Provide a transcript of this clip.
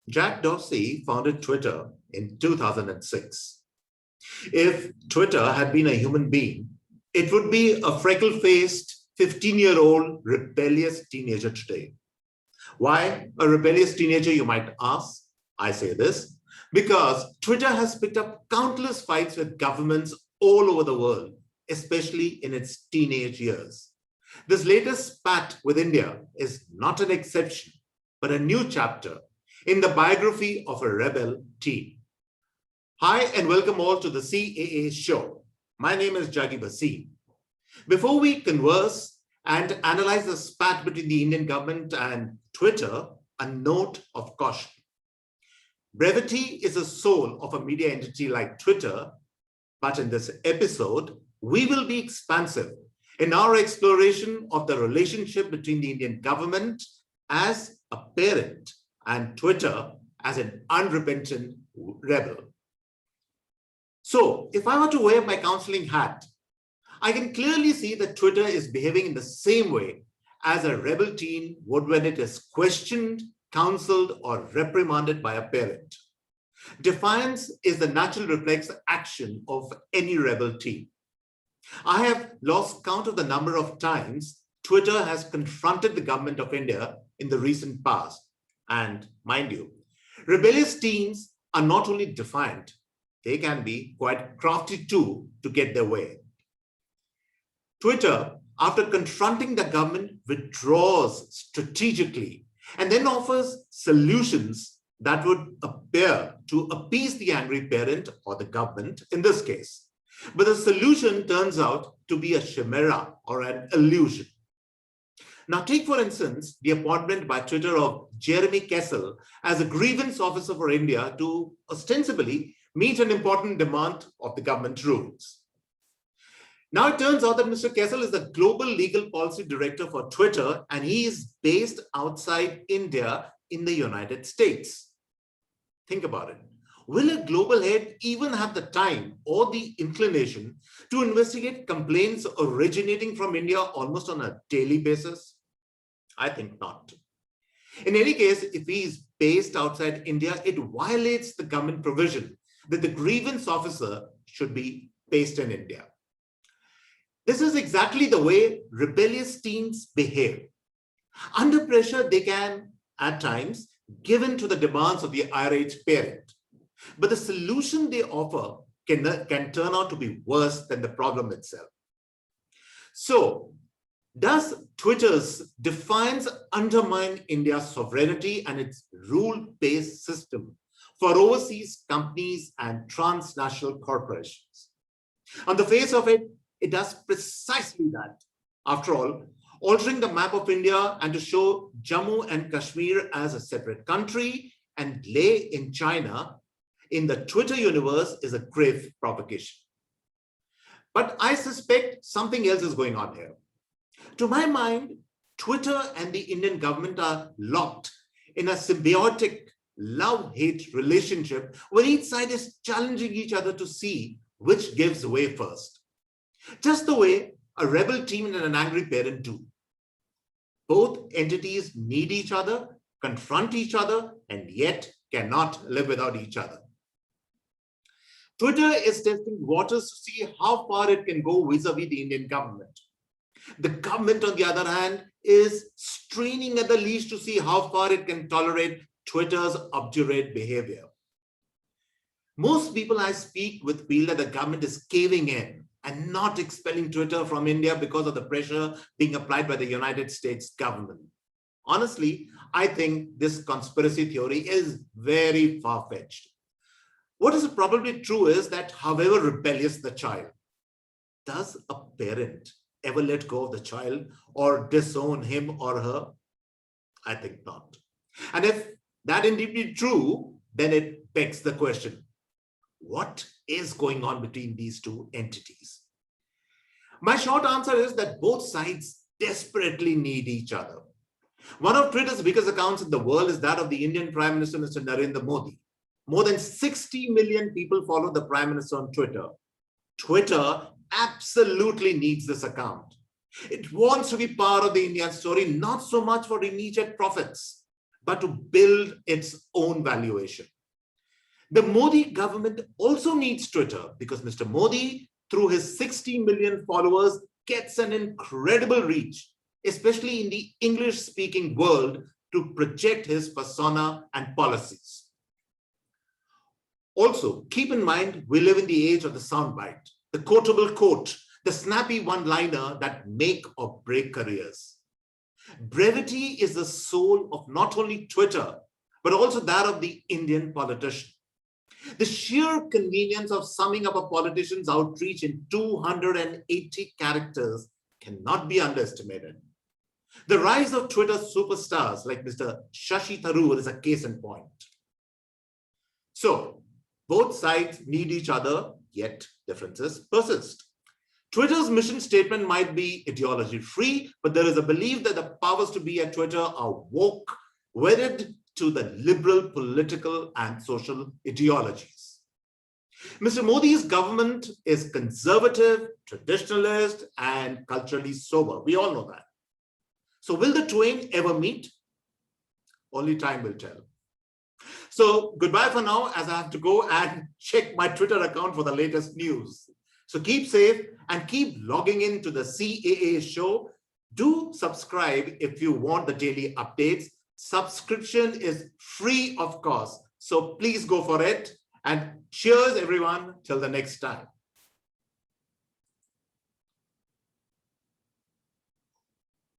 Jack Dorsey founded Twitter in 2006. If Twitter had been a human being, it would be a freckle-faced 15-year-old rebellious teenager today. Why a rebellious teenager, you might ask? I say this because Twitter has picked up countless fights with governments all over the world, especially in its teenage years. This latest spat with India is not an exception, but a new chapter in the biography of a rebel teen. Hi, and welcome all to the CAA show. My name is Juggi Bhasin. Before we converse and analyze the spat between the Indian government and Twitter, a note of caution. Brevity is the soul of a media entity like Twitter, but in this episode, we will be expansive in our exploration of the relationship between the Indian government as a parent and Twitter as an unrepentant rebel. So, if I were to wear my counseling hat, I can clearly see that Twitter is behaving in the same way as a rebel teen would when it is questioned, counseled, or reprimanded by a parent. Defiance is the natural reflex action of any rebel teen. I have lost count of the number of times Twitter has confronted the government of India in the recent past. And mind you, rebellious teens are not only defiant, they can be quite crafty too to get their way. Twitter, after confronting the government, withdraws strategically and then offers solutions that would appear to appease the angry parent or the government in this case. But the solution turns out to be a chimera or an illusion. Now, take for instance the appointment by Twitter of Jeremy Kessel as a grievance officer for India to ostensibly meet an important demand of the government rules. Now, it turns out that Mr. Kessel is the global legal policy director for Twitter, and he is based outside India in the United States. Think about it. Will a global head even have the time or the inclination to investigate complaints originating from India almost on a daily basis? I think not. In any case, if he is based outside India, it violates the government provision that the grievance officer should be based in India. This is exactly the way rebellious teens behave. Under pressure, they can, at times, give in to the demands of the irate parent. But the solution they offer can turn out to be worse than the problem itself. So, does Twitter's defiance undermine India's sovereignty and its rule-based system for overseas companies and transnational corporations? On the face of it, it does precisely that. After all, altering the map of India and to show Jammu and Kashmir as a separate country and Leh in China in the Twitter universe is a grave provocation. But I suspect something else is going on here. To my mind, Twitter and the Indian government are locked in a symbiotic love-hate relationship where each side is challenging each other to see which gives way first. Just the way a rebel team and an angry parent do. Both entities need each other, confront each other, and yet cannot live without each other. Twitter is testing waters to see how far it can go vis-a-vis the Indian government. The government, on the other hand, is straining at the leash to see how far it can tolerate Twitter's obdurate behavior. Most people I speak with feel that the government is caving in and not expelling Twitter from India because of the pressure being applied by the United States government. Honestly, I think this conspiracy theory is very far-fetched. What is probably true is that however rebellious the child, does a parent ever let go of the child or disown him or her? I think not. And if that indeed be true, then it begs the question, what is going on between these two entities? My short answer is that both sides desperately need each other. One of Twitter's biggest accounts in the world is that of the Indian Prime Minister, Mr. Narendra Modi. More than 60 million people follow the Prime Minister on Twitter. Twitter absolutely needs this account. It wants to be part of the Indian story, not so much for immediate profits, but to build its own valuation. The Modi government also needs Twitter because Mr. Modi, through his 60 million followers, gets an incredible reach, especially in the English-speaking world, to project his persona and policies. Also, keep in mind, we live in the age of the soundbite, the quotable quote, the snappy one-liner that make or break careers. Brevity is the soul of not only Twitter, but also that of the Indian politician. The sheer convenience of summing up a politician's outreach in 280 characters cannot be underestimated. The rise of Twitter superstars like Mr. Shashi Tharoor is a case in point. So, both sides need each other, yet differences persist. Twitter's mission statement might be ideology-free, but there is a belief that the powers to be at Twitter are woke, wedded to the liberal political and social ideologies. Mr. Modi's government is conservative, traditionalist, and culturally sober. We all know that. So will the twain ever meet? Only time will tell. So goodbye for now, as I have to go and check my Twitter account for the latest news. So keep safe and keep logging into the CAA show. Do subscribe if you want the daily updates. Subscription is free, of course. So please go for it. And cheers, everyone, till the next time.